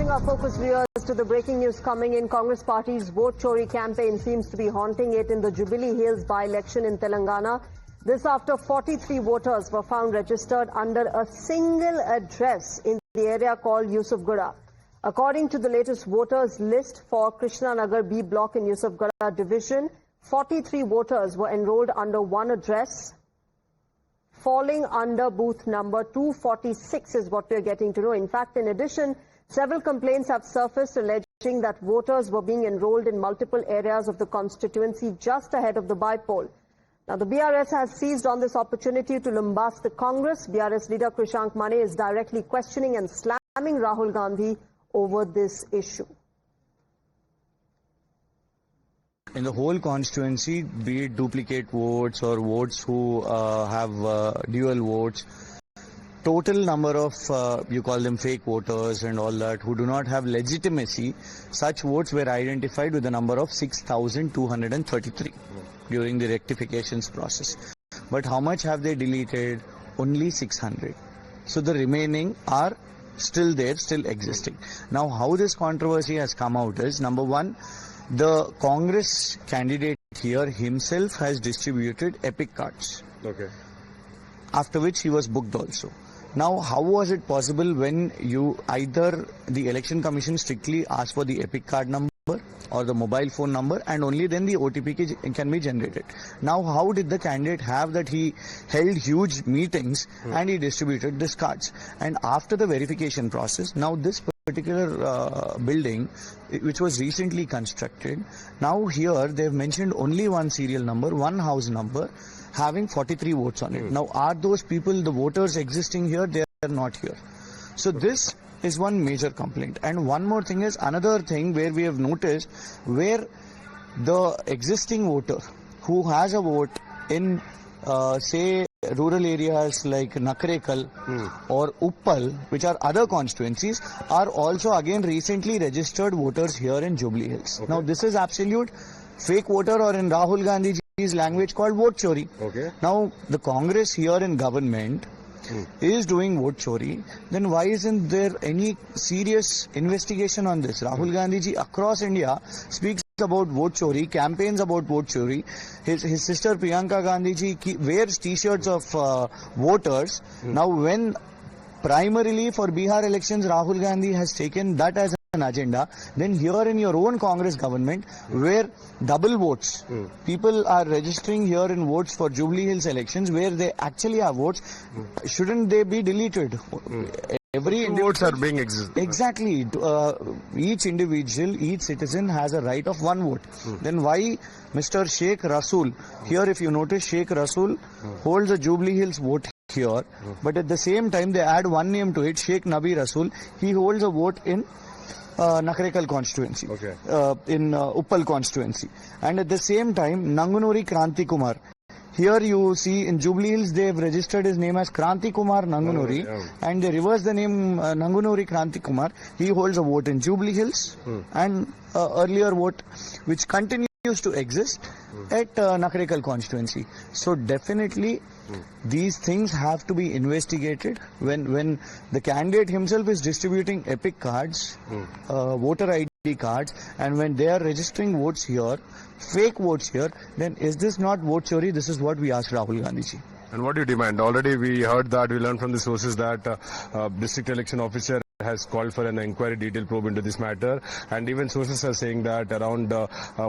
bring our focus viewers to the breaking news coming in. Congress Party's Vote Chori campaign seems to be haunting it in the Jubilee Hills by-election in Telangana. This after 43 voters were found registered under a single address in the area called Yusufgura. According to the latest voters list for Krishna Nagar B block in Yusufgura division, 43 voters were enrolled under one address, falling under booth number 246 is what we are getting to know. In fact, in addition, several complaints have surfaced alleging that voters were being enrolled in multiple areas of the constituency just ahead of the bypoll. Now, the BRS has seized on this opportunity to lambast the Congress. BRS leader Krishank Mane is directly questioning and slamming Rahul Gandhi over this issue. In the whole constituency, be it duplicate votes or votes who have dual votes, total number of, you call them fake voters and all that, who do not have legitimacy, such votes were identified with a number of 6,233 during the rectifications process. But how much have they deleted? Only 600. So the remaining are still there, still existing. Now, how this controversy has come out is, number one, the Congress candidate here himself has distributed epic cards. Okay. After which he was booked also. Now, how was it possible when you either the election commission strictly asked for the epic card number or the mobile phone number and only then the OTP can be generated? Now, how did the candidate have that he held huge meetings and he distributed these cards? And after the verification process, now this particular building, which was recently constructed, now here they have mentioned only one serial number, one house number, having 43 votes on it. Now, are those people, the voters existing here? They are not here. So this is one major complaint. And one more thing is another thing where we have noticed where the existing voter who has a vote in, say, rural areas like Nakrekal or Uppal, which are other constituencies, are also again recently registered voters here in Jubilee Hills. Okay. Now, this is absolute fake voter, or in Rahul Gandhi's language called vote chori. Okay. Now, the Congress here in government is doing vote chori, then why isn't there any serious investigation on this? Rahul Gandhi ji across India speaks about vote chori, campaigns about vote chori. His sister Priyanka Gandhi ji wears t-shirts of voters. Now, when primarily for Bihar elections Rahul Gandhi has taken that as an agenda, then here in your own Congress government where double votes, people are registering here in votes for Jubilee Hills elections where they actually have votes, shouldn't they be deleted? Every votes are being exactly. Each individual, each citizen has a right of one vote. Then why Mr. Sheikh Rasool, here if you notice, Sheikh Rasool holds a Jubilee Hills vote here, but at the same time they add one name to it, Sheikh Nabi Rasool. He holds a vote in Nakrekal constituency, in Uppal constituency. And at the same time, Nangunuri Kranti Kumar. Here you see in Jubilee Hills they have registered his name as Kranti Kumar Nangunuri, and they reverse the name Nangunuri Kranti Kumar. He holds a vote in Jubilee Hills and earlier vote which continues to exist at Nakrekal constituency. So definitely these things have to be investigated. When the candidate himself is distributing epic cards, voter ID cards, and when they are registering votes here, fake votes here, then is this not vote chori? This is what we asked Rahul Gandhi ji. And what do you demand? Already we heard that, we learned from the sources that district election officer has called for an inquiry, detailed probe into this matter, and even sources are saying that around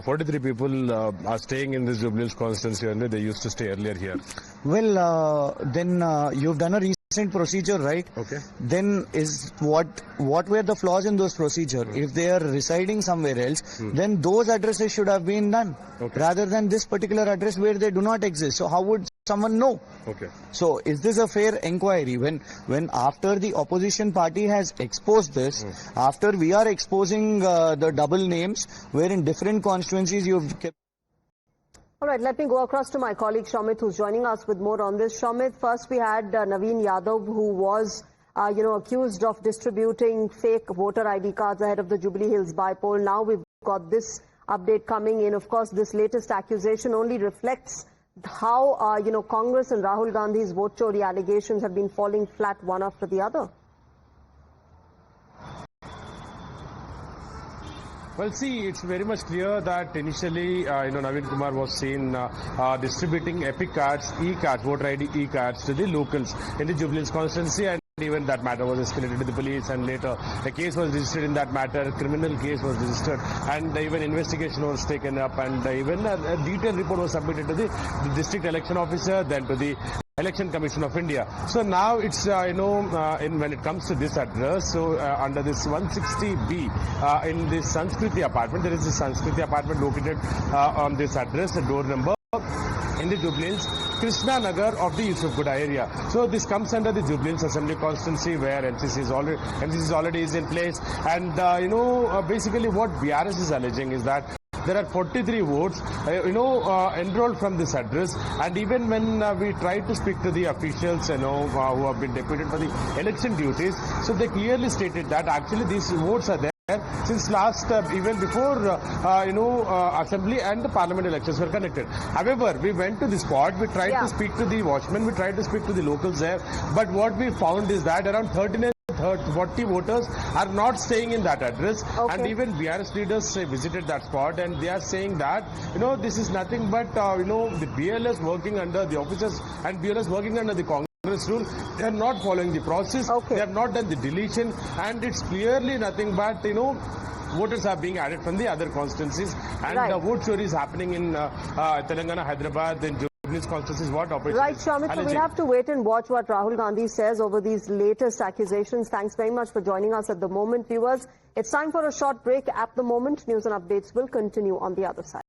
43 people are staying in this Jubilee Hills constituency and they used to stay earlier here. Well, then you've done a recent procedure, right? Okay. Then is what were the flaws in those procedure? If they are residing somewhere else, then those addresses should have been done, rather than this particular address where they do not exist. So how would someone know? Okay. So is this a fair inquiry when after the opposition party has exposed this, after we are exposing the double names where in different constituencies you've kept. All right, let me go across to my colleague Shamit, who's joining us with more on this. Shamit, first we had Naveen Yadav, who was accused of distributing fake voter ID cards ahead of the Jubilee Hills bypoll. Now we've got this update coming in. Of course, this latest accusation only reflects how, Congress and Rahul Gandhi's vote chori allegations have been falling flat one after the other. Well, see, it's very much clear that initially, Naveen Kumar was seen distributing epic cards, e-cards, voter ID e-cards to the locals in the Jubilee Hills constituency, and even that matter was escalated to the police, and later a case was registered in that matter, criminal case was registered, and even investigation was taken up, and even a detailed report was submitted to the district election officer, then to the Election Commission of India. So now it's, when it comes to this address, so under this 160B, in this Sanskriti apartment, there is a Sanskriti apartment located on this address, a door number in the Jubilee Hills, Krishna Nagar of the Yusufguda area. So this comes under the Jubilee Hills Assembly constituency where MCC is already in place. And, basically what BRS is alleging is that there are 43 votes, enrolled from this address, and even when we tried to speak to the officials, who have been deputed for the election duties, so they clearly stated that actually these votes are there since last, even before, assembly and the parliament elections were conducted. However, we went to the spot, we tried to speak to the watchmen, we tried to speak to the locals there, but what we found is that around 40 voters are not staying in that address, and even BRS leaders visited that spot, and they are saying that this is nothing but the BLS working under the officers and BLS working under the Congress rule. They are not following the process. They have not done the deletion, and it's clearly nothing but voters are being added from the other constituencies, and vote chori is happening in Telangana, Hyderabad, then constituencies. What operations? Right, Shamit. So we'll have to wait and watch what Rahul Gandhi says over these latest accusations. Thanks very much for joining us at the moment, viewers. It's time for a short break. At the moment, news and updates will continue on the other side.